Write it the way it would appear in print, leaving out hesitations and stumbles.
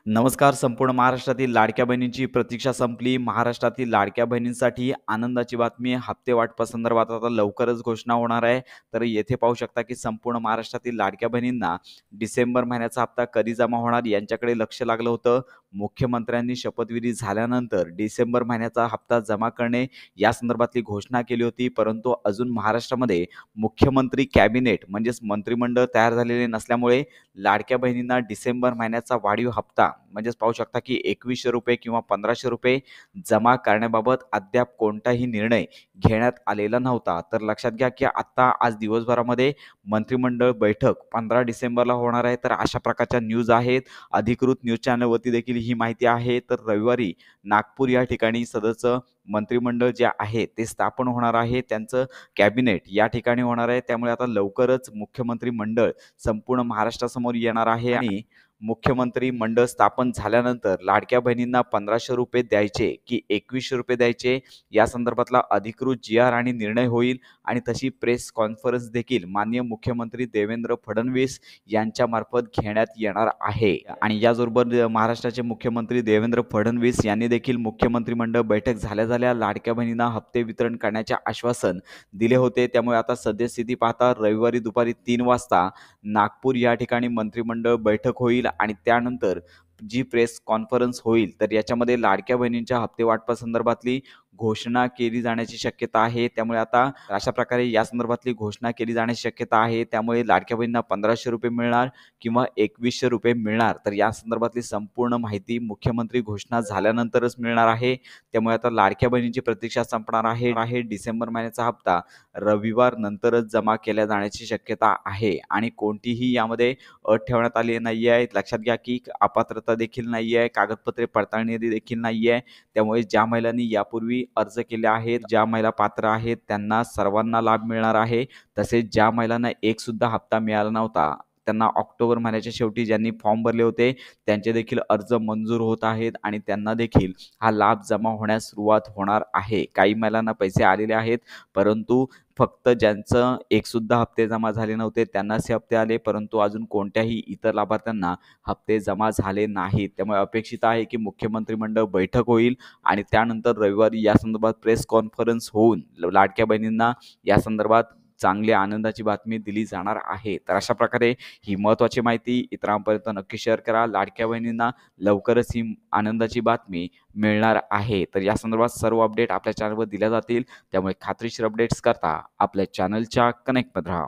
नमस्कार. संपूर्ण महाराष्ट्रातील लाडक्या बहिणींची प्रतीक्षा संपली. महाराष्ट्रातील लाडक्या बहिणींसाठी आनंदाची बातमी. हप्ते वाटपासंदर्भात आता लवकरच घोषणा होणार आहे. तर येथे पाहू शकता की संपूर्ण महाराष्ट्रातील लाडक्या बहिणींना डिसेंबर महिन्याचा हप्ता कधी जमा होणार यांच्याकडे लक्ष लागलं होतं. मुख्यमंत्र्यांनी शपथविधी झाल्यानंतर डिसेंबर महिन्याचा हप्ता जमा करणे या संदर्भातली घोषणा केली होती. परंतु अजून महाराष्ट्रामध्ये मुख्यमंत्री कॅबिनेट म्हणजेच मंत्रिमंडळ तयार झालेले नसल्यामुळे लाडक्या बहिणींना डिसेंबर महिन्याचा वाढीव हप्ता म्हणजेच पाहू शकता की ₹2100 किंवा ₹1500 जमा करण्याबाबत अद्याप कोणताही निर्णय घेण्यात आलेला नव्हता. तर लक्षात घ्या की आता आज दिवसभरामध्ये मंत्रिमंडळ बैठक 15 डिसेंबरला होणार आहे. तर अशा प्रकारच्या न्यूज आहेत. अधिकृत न्यूज चॅनलवरती देखील ही माहिती आहे. तर रविवारी नागपूर या ठिकाणी सदस्य मंत्रिमंडळ जे आहे ते स्थापन होणार आहे. त्यांचं कॅबिनेट या ठिकाणी होणार आहे. त्यामुळे आता लवकरच मुख्यमंत्री मंडळ संपूर्ण महाराष्ट्रासमोर येणार आहे आणि मुख्यमंत्री मंडळ स्थापन झाल्यानंतर लाडक्या बहिणींना ₹1500 द्यायचे की ₹2100 द्यायचे या संदर्भातला अधिकृत जी-आर आणि निर्णय होईल आणि तशी प्रेस कॉन्फरन्स देखील माननीय मुख्यमंत्री देवेंद्र फडणवीस यांच्यामार्फत घेण्यात येणार आहे. आणि याचबरोबर महाराष्ट्राचे मुख्यमंत्री देवेंद्र फडणवीस यांनी देखील मुख्यमंत्री मंडळ बैठक झाल्या लाडक्या बहिणींना हप्ते वितरण करण्याचे आश्वासन दिले होते. त्यामुळे आता सद्यस्थिती पाहता रविवारी दुपारी 3 वाजता नागपूर या ठिकाणी मंत्रिमंडळ बैठक होईल आणि त्यानंतर जी प्रेस कॉन्फरन्स होईल तर याच्यामध्ये लाडक्या बहिणींच्या हप्ते वाटपासंदर्भातली घोषणा केली जाण्याची शक्यता आहे. त्यामुळे आता अशा प्रकारे या संदर्भातली घोषणा केली जाण्याची शक्यता आहे. त्यामुळे लाडक्या बहिणींना ₹1500 मिळणार किंवा ₹2100 मिळणार. तर या संदर्भातली संपूर्ण माहिती मुख्यमंत्री घोषणा झाल्यानंतरच मिळणार आहे. त्यामुळे आता लाडक्या बहिणींची प्रतीक्षा संपणार आहे. डिसेंबर महिन्याचा हप्ता रविवार नंतरच जमा केल्या जाण्याची शक्यता आहे आणि कोणतीही यामध्ये अट ठेवण्यात आली नाही आहे. लक्षात घ्या की अपात्रता देखील नाही आहे, कागदपत्रे पडताळणी देखील नाही आहे. त्यामुळे ज्या महिलांनी यापूर्वी अर्ज केले आहेत, ज्या महिला पात्र आहेत त्यांना सर्वांना लाभ मिळणार आहे. तसेच ज्या महिलांना एक सुद्धा हप्ता मिळाला नव्हता त्यांना ऑक्टोबर महिन्याच्या शेवटी ज्यांनी फॉर्म भरले होते त्यांचे देखील अर्ज मंजूर होत आहेत आणि त्यांना देखील हा लाभ जमा होण्यास सुरुवात होणार आहे. काही महिलांना पैसे आलेले आहेत, परंतु फक्त ज्यांचं एक सुद्धा हप्ते जमा झाले नव्हते त्यांनाच हे हप्ते आले, परंतु अजून कोणत्याही इतर लाभार्थ्यांना हप्ते जमा झाले नाहीत. त्यामुळे अपेक्षित आहे की मुख्यमंत्री मंडळ बैठक होईल आणि त्यानंतर रविवारी या संदर्भात प्रेस कॉन्फरन्स होऊन लाडक्या बहिणींना या संदर्भात चांगली आनंदाची बातमी दिली जाणार आहे. तर अशा प्रकारे ही महत्त्वाची माहिती इतरांपर्यंत नक्की शेअर करा. लाडक्या बहिणींना लवकरच ही आनंदाची बातमी मिळणार आहे. तर या संदर्भात सर्व अपडेट आपल्या चॅनलवर दिल्या जातील. त्यामुळे खात्रीशीर अपडेट्स करता आपल्या चॅनलच्या कनेक्टमध्ये राहा.